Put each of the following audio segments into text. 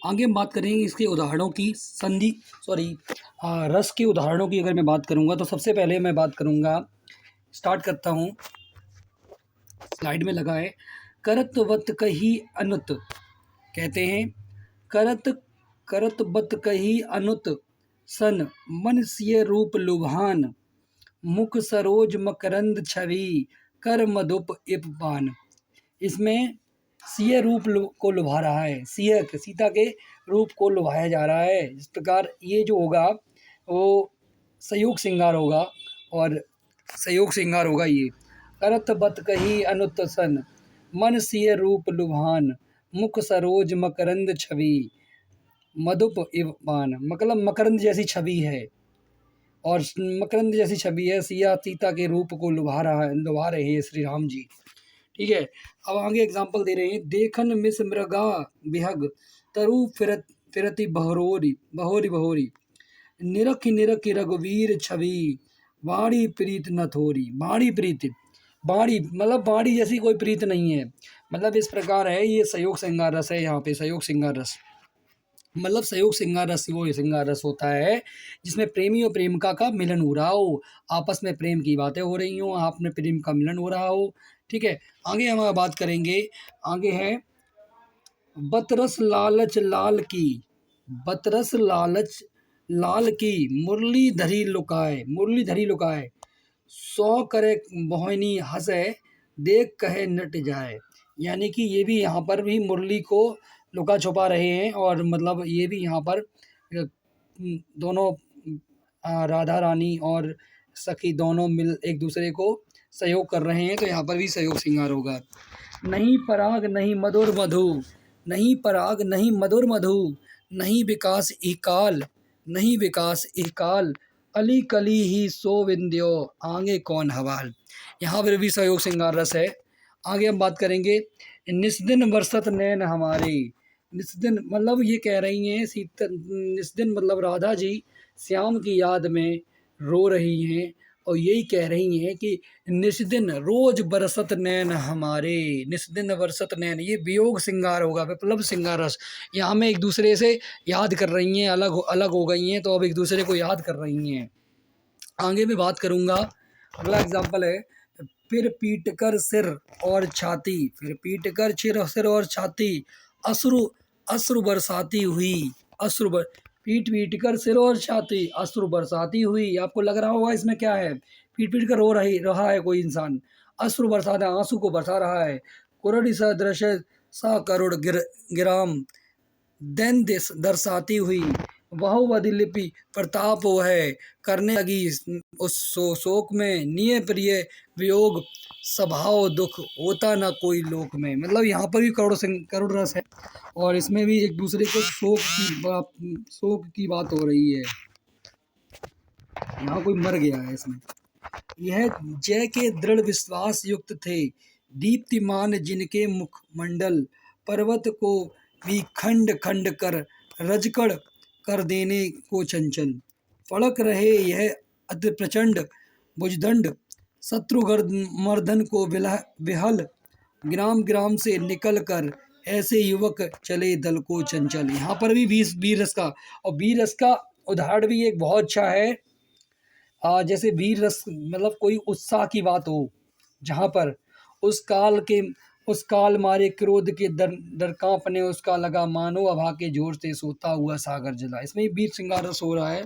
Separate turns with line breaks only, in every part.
आगे हम बात करेंगे इसके उदाहरणों की संधि रस के उदाहरणों की। अगर मैं बात करूंगा तो सबसे पहले मैं बात करूंगा, स्टार्ट करता हूं, स्लाइड में लगा है। करत वत कही अनुत, कहते हैं करत करत बत कही अनुत सन, मन सिय रूप लुभान, मुख सरोज मकरंद छवि, कर मधुप इपपान। इसमें सिय रूप को लुभा रहा है, सिय सीता के रूप को लुभाया जा रहा है। इस प्रकार ये जो होगा वो संयोग श्रृंगार होगा, और संयोग श्रृंगार होगा ये। करत बत कही अनुत सन, मन सिय रूप लुभान, मुख सरोज मकरंद छवि, मधुप इवपान। मतलब मकरंद जैसी छवि है, और मकरंद जैसी छवि है। सिया सीता के रूप को लुभा रहे हैं श्री राम जी। ठीक है, अब आगे एग्जाम्पल दे रहे हैं। देखन मिस मृगा बिहग, तरु फिरति बहोरी बहोरी बहोरी, निरख निरख रघुवीर छवि, बाड़ी प्रीत न थोरी। बाड़ी प्रीत, बाड़ी मतलब बाड़ी जैसी कोई प्रीत नहीं है। मतलब इस प्रकार है, ये संयोग श्रृंगार रस है। यहाँ पे संयोग श्रृंगार रस मतलब संयोग श्रृंगार रस वो श्रृंगार रस होता है जिसमें प्रेमी और प्रेमिका का मिलन हो रहा हो, आपस में प्रेम की बातें हो रही हो, आप में प्रेम का मिलन हो रहा हो। ठीक है, आगे हम बात करेंगे। आगे है बतरस लालच लाल की, बतरस लालच लाल की, मुरली धरी लुकाए, मुरली धरी लुकाए, सौ करे मोहिनी हंसे, देख कहे नट जाए। यानी कि ये भी यहाँ पर भी मुरली को लुका छुपा रहे हैं, और मतलब ये भी यहाँ पर दोनों राधा रानी और सखी दोनों मिल एक दूसरे को सहयोग कर रहे हैं, तो यहाँ पर भी सहयोग श्रृंगार होगा। नहीं पराग नहीं मधुर मधु, नहीं पराग नहीं मधुर मधु, नहीं विकास इकाल, नहीं विकास इकाल, अली कली ही सो विंध्यो, आगे कौन हवाल। यहाँ पर भी सहयोग श्रृंगार रस है। आगे हम बात करेंगे। निस्दिन बरसत नैन हमारे, निस्दिन मतलब ये कह रही हैं निस्दिन मतलब राधा जी श्याम की याद में रो रही हैं, और यही कह रही हैं कि निस्दिन रोज बरसत नैन हमारे, निस्दिन बरसत नैन, ये वियोग श्रृंगार होगा, विप्लव श्रृंगार रस। यहाँ में एक दूसरे से याद कर रही हैं, अलग अलग हो गई हैं, तो अब एक दूसरे को याद कर रही हैं। आगे मैं बात करूँगा, अगला एग्जाम्पल है। फिर पीट कर सिर और छाती, फिर पीट कर सिर और छाती, अश्रु अश्रु बरसाती हुई, पीट पीट कर सिर और छाती, अश्रु बरसाती हुई। आपको लग रहा होगा इसमें क्या है, पीट पीट कर रो रहा है कोई इंसान, अश्रु बरसाता है, आंसू को बरसा रहा है। कुरड़ी सा दृश्य सा करोड़ गिराम, दैन दर्शाती हुई, बाहुबली लिपि प्रताप वह करने लगी उस शोक में, निय प्रिय वियोग स्वभाव दुख, होता ना कोई लोक में। मतलब यहाँ पर भी करोड़ रस है, और इसमें भी एक दूसरे को शोक की बात हो रही है। यहाँ कोई मर गया है इसमें। यह जय के दृढ़ विश्वास युक्त थे, दीप्तिमान जिनके मुखमंडल, पर्वत को भी खंड खंड कर रजकड़ कर देने को चंचल, फड़क रहे यह अति प्रचंड भुजदंड, शत्रुमर्दन को विहल, ग्राम ग्राम से निकल कर ऐसे युवक चले दल को चंचल। यहाँ पर भी वीर रस का, और वीर रस का उदाहरण भी एक बहुत अच्छा है। जैसे वीर रस मतलब कोई उत्साह की बात हो, जहाँ पर उस काल मारे क्रोध के डर कांपने उसका लगा, मानो अभा के जोर से सोता हुआ सागर जला। इसमें वीर श्रृंगार रस हो रहा है।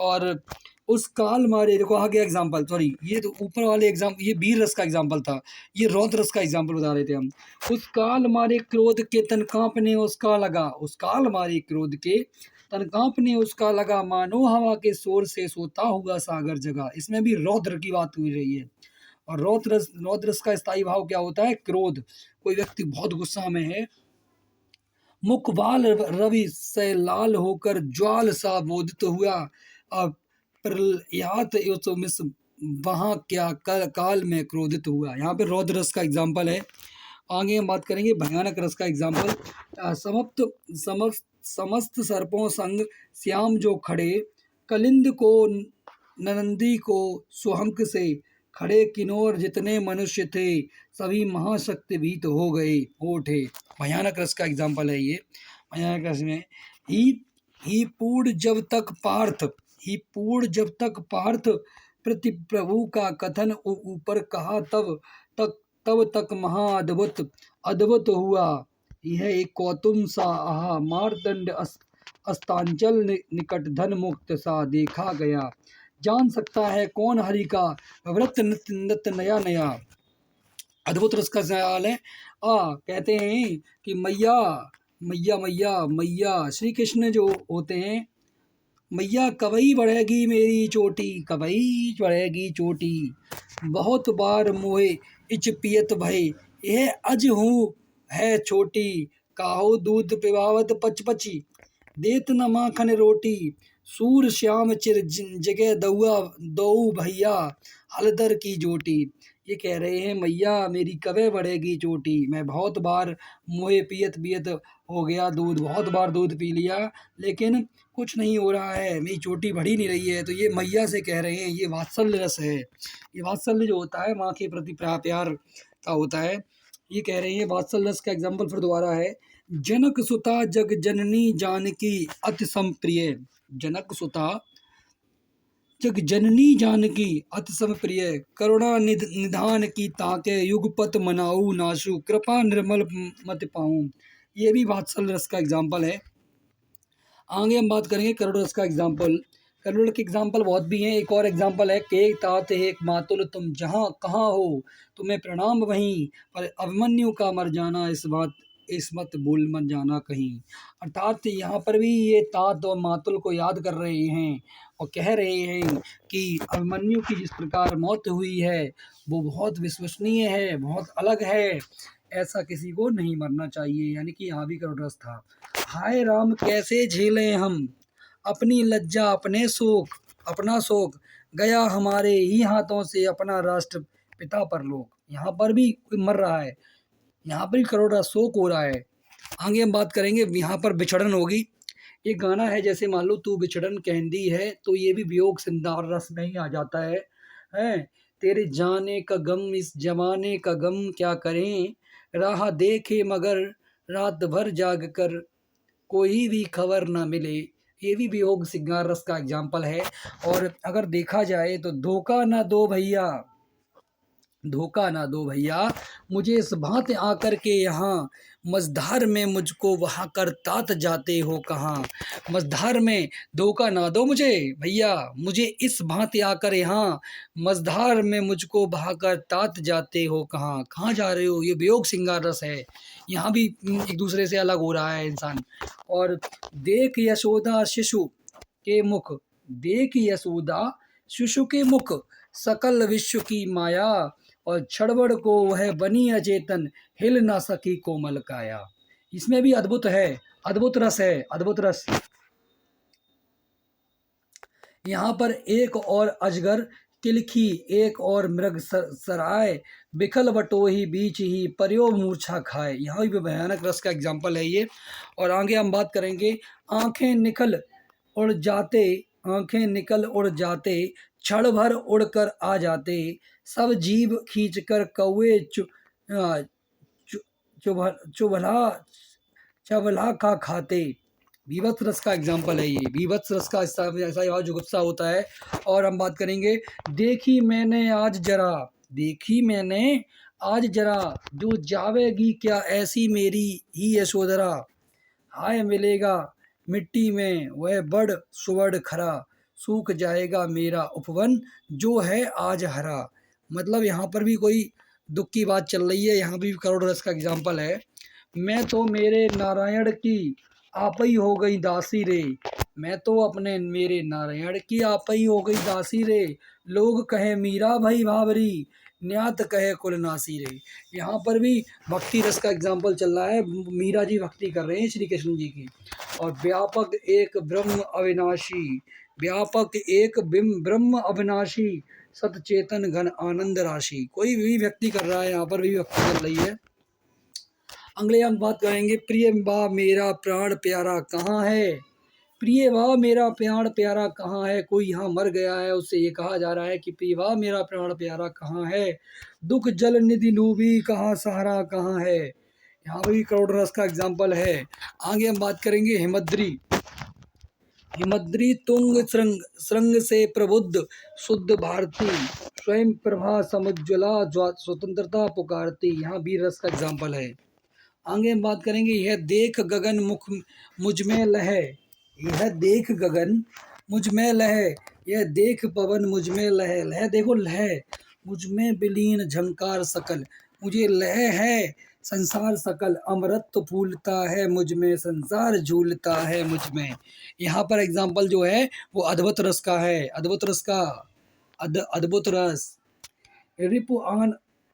और उस काल मारे, देखो आगे एग्जाम्पल, सॉरी ये तो ऊपर वाले एग्जाम्पल, ये वीर रस का एग्जाम्पल था, ये रौद्र रस का एग्जाम्पल बता रहे थे हम। उस काल मारे क्रोध के तन कांपने उसका लगा, उस काल मारे क्रोध के तन कांपने उसका लगा, मानो हवा के शोर से सोता हुआ सागर जगा। इसमें भी रौद्र की बात हुई रही है। और रौद्र रस का स्थायी भाव क्या होता है, क्रोध। कोई व्यक्ति बहुत गुस्सा में है, मुख बाल रवि से लाल होकर ज्वाल सा बोधित हुआ, प्रलयात वहाँ क्या काल में क्रोधित हुआ। यहाँ पे रौद्र रस का एग्जाम्पल है। आगे हम बात करेंगे भयानक रस का एग्जाम्पल। समस्त सर्पों संग श्याम जो खड़े, कलिंद को नंदी को सुहंक से, खड़े किन्नौर जितने मनुष्य थे, सभी महाशक्ति भीत हो गए उठे। भयानक रस का एग्जाम्पल है ये। मैया रस में ही ही पूर्ण जब तक पार्थ ही पूर्ण जब तक पार्थ प्रति प्रभु का कथन ऊपर कहा तब तक महाअद्भुत अद्भुत हुआ। यह एक कौतुम सा आहा मारदंड अस्तांचल निकट धन मुक्त सा देखा गया। जान सकता है कौन हरि का व्रत नित्य नित्य नया नया। अद्भुत रस का ख्याल है। कहते हैं कि मैया मैया मैया मैया श्री कृष्ण जो होते हैं, मैया कबई बढ़ेगी मेरी चोटी, कबई बढ़ेगी चोटी, बहुत बार मोहे इच पियत भय, यह अज हूँ है छोटी, काहो दूध पिबावत पचपची, देत न माखन रोटी, सूर श्याम चिर जगह दउआ दऊ भैया, हलदर की जोटी। ये कह रहे हैं मैया मेरी कबे बढ़ेगी चोटी, मैं बहुत बार मुँहे पियत पियत हो गया दूध, बहुत बार दूध पी लिया लेकिन कुछ नहीं हो रहा है, मेरी चोटी बढ़ी नहीं रही है। तो ये मैया से कह रहे हैं, ये वात्सल्य रस है। ये वात्सल्य जो होता है माँ के प्रति प्यार का होता है। ये कह रहे हैं वात्सल्य रस का एग्जाम्पल फिर दोबारा है। जनक सुता जग जननी जानकी अति संप्रिय, जनक सुता जग जननी जानकी अति समप्रिय, करुणा निधान की ताके, युगपत मनाऊ नाशु, कृपा निर्मल मत पाऊं। ये भी वात्सल्य रस का एग्जाम्पल है। आगे हम बात करेंगे करुण रस का एग्जाम्पल। करुण के एग्जाम्पल बहुत भी हैं। एक और एग्जाम्पल है के तात एक मातुल तुम जहाँ कहाँ हो, तुम्हें प्रणाम वहीं, पर अभिमन्यु का मर जाना इस मत भूल मत जाना कहीं। अर्थात यहाँ पर भी ये तात और मातुल को याद कर रहे हैं और कह रहे हैं कि अभिमन्यु की जिस प्रकार मौत हुई है वो बहुत विश्वसनीय है, बहुत अलग है, ऐसा किसी को नहीं मरना चाहिए। यानी कि यहाँ भी करुण रस था। हाय राम कैसे झेलें हम अपनी लज्जा अपने शोक, अपना शोक गया हमारे ही हाथों से अपना राष्ट्र पिता परलोक। यहाँ पर भी कोई मर रहा है, यहाँ पर भी करोड़ शोक हो रहा है। आगे हम बात करेंगे, यहाँ पर बिछड़न होगी। एक गाना है जैसे मान लो तू बिछड़न कहंदी है, तो ये भी वियोग सिंगार रस में ही आ जाता है। हैं तेरे जाने का गम इस जमाने का गम क्या करें, राह देखे मगर रात भर जाग कर कोई भी खबर ना मिले। ये भी वियोग सिंगार रस का एग्जाम्पल है। और अगर देखा जाए तो धोखा ना दो भैया, धोखा ना दो भैया, मुझे इस भांति आकर के यहाँ मझधार में मुझको वहाँ कर तात जाते हो कहाँ। मझधार में धोखा ना दो मुझे भैया, मुझे इस भांति आकर यहाँ मझधार में मुझको बहा कर तात जाते हो कहाँ। कहाँ जा रहे हो, ये वियोग सिंगार रस है। यहाँ भी एक दूसरे से अलग हो रहा है इंसान। और देख यशोदा शिशु के मुख, देख यशोदा शिशु के मुख, सकल विश्व की माया, और छड़बड़ को वह बनी अचेतन, हिल ना सकी कोमल काया। इसमें भी अद्भुत है, अद्भुत रस है, अद्भुत रस। यहाँ पर एक और अजगर तिलखी, एक और मृग सराय, बिखल बटोही बीच ही पर्यो मूर्छा खाए। यहाँ भी भयानक रस का एग्जाम्पल है ये। और आगे हम बात करेंगे, आंखें निकल उड़ जाते, आंखें निकल उड़ जाते, क्षण भर उड़कर आ जाते, सब जीव खींचकर कौए चुभला चबला का खाते। बीभत्स रस का एग्जाम्पल है ये। बीभत्स रस का ऐसा जो गुस्सा होता है। और हम बात करेंगे, देखी मैंने आज जरा, देखी मैंने आज जरा, जो जावेगी क्या ऐसी मेरी ही यशोधरा, हाय मिलेगा मिट्टी में वह बड़ सुवर्ण खरा, सूख जाएगा मेरा उपवन जो है आज हरा। मतलब यहाँ पर भी कोई दुख की बात चल रही है, यहाँ भी करोड़ रस का एग्जाम्पल है। मैं तो मेरे नारायण की आप ही हो गई दासी रे, मैं तो अपने मेरे नारायण की आप ही हो गई दासी रे, लोग कहे मीरा भाई भावरी, न्यात कहे कुलनासी रे। यहाँ पर भी भक्ति रस का एग्जाम्पल चल रहा है। मीरा जी भक्ति कर रहे हैं श्री कृष्ण जी की। और व्यापक एक ब्रह्म अविनाशी, व्यापक एक ब्रह्म अविनाशी, सतचेतन घन आनंद राशि। कोई भी व्यक्ति कर रहा है, यहाँ पर भी भक्ति चल रही है। अगले हम बात करेंगे, प्रिय बा मेरा प्राण प्यारा कहाँ है, प्रिय वाह मेरा प्राण प्यारा कहाँ है। कोई यहाँ मर गया है, उससे ये कहा जा रहा है कि प्रिय वाह मेरा प्राण प्यारा कहाँ है, दुख जल निधि लूबी कहाँ सहारा कहाँ है, यहाँ पर भी करुण रस का एग्जाम्पल है। आगे हम बात करेंगे हिमद्री। हिमद्री तुंग श्रृंग श्रृंग से प्रबुद्ध शुद्ध भारती, स्वयं प्रभा समुज्ज्वला स्वतंत्रता पुकारती। यहाँ भी रस का एग्जाम्पल है। आगे हम बात करेंगे यह देख गगन मुख मुझ में लहे। यह देख गगन मुझ में लहे, यह देख पवन मुझ में लहे। लह देखो लह, मुझ में विलीन झंकार सकल, मुझे लह है संसार सकल। अमृत फूलता है मुझ में, संसार झूलता है मुझ में। यहाँ पर एग्जाम्पल जो है वो अद्भुत रस का है। अद्भुत रस का अद्भुत रस।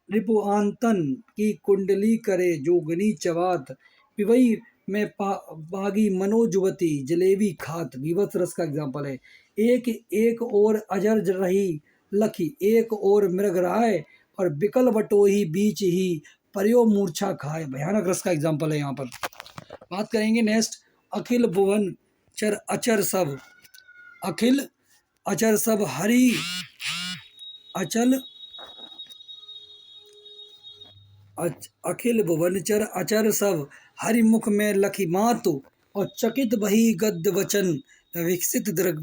रिपुआंतन की कुंडली करे जोगनी चवात, पिबई में बागी मनोजुवती जलेबी खात। विवश रस का एग्जाम्पल है। एक एक और अजर रही लखी, एक और मृग राय, और बिकल बटोही बीच ही पर्यो मूर्छा खाए। भयानक रस का एग्जाम्पल है। यहाँ पर बात करेंगे नेक्स्ट, अखिल भुवन चर अचर सब। अखिल अचर सब हरि अचल अखिल भुवनचर अचर सब हरिमुख में लखी मातु, और चकित बही गद्य वचन विकसित दृग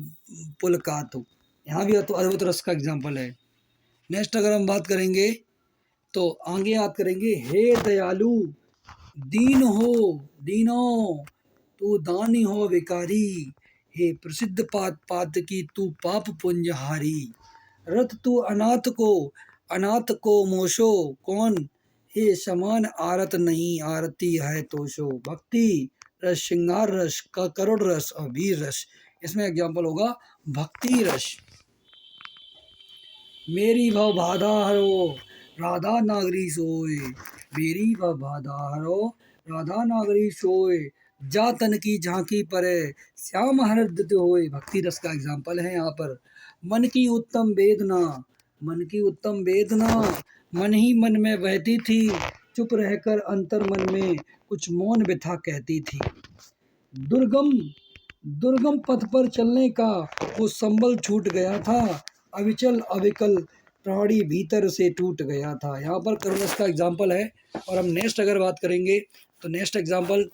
पुलकातु। यहाँ भी तो अद्भुत रस का एग्जाम्पल है। नेक्स्ट अगर हम बात करेंगे तो आगे बात करेंगे, हे दयालु दीन हो दीनो, तू दानी हो विकारी, हे प्रसिद्ध पात की तू पाप पुंजहारी। रथ तू अनाथ को मोशो, कौन हे समान आरत नहीं आरती है तोशो। भक्ति रस, श्रृंगार रस, का करुण रस और वीर रस। इसमें एग्जाम्पल होगा भक्ति रस। मेरी भव बाधा हरो राधा नागरी सोए, मेरी भव बाधा हरो राधा नागरी सोए, जा तन की झांकी परे श्याम हृदय होए। भक्ति रस का एग्जाम्पल है यहाँ पर। मन की उत्तम वेदना, मन की उत्तम वेदना मन ही मन में बहती थी, चुप रहकर अंतर मन में कुछ मौन व्यथा कहती थी। दुर्गम पथ पर चलने का वो संबल छूट गया था, अविचल अविकल प्राणी भीतर से टूट गया था। यहाँ पर करुण रस का एग्जाम्पल है। और हम नेक्स्ट अगर बात करेंगे तो नेक्स्ट एग्जाम्पल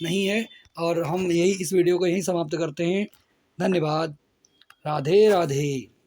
नहीं है, और हम यही इस वीडियो को यहीं समाप्त करते हैं। धन्यवाद। राधे राधे।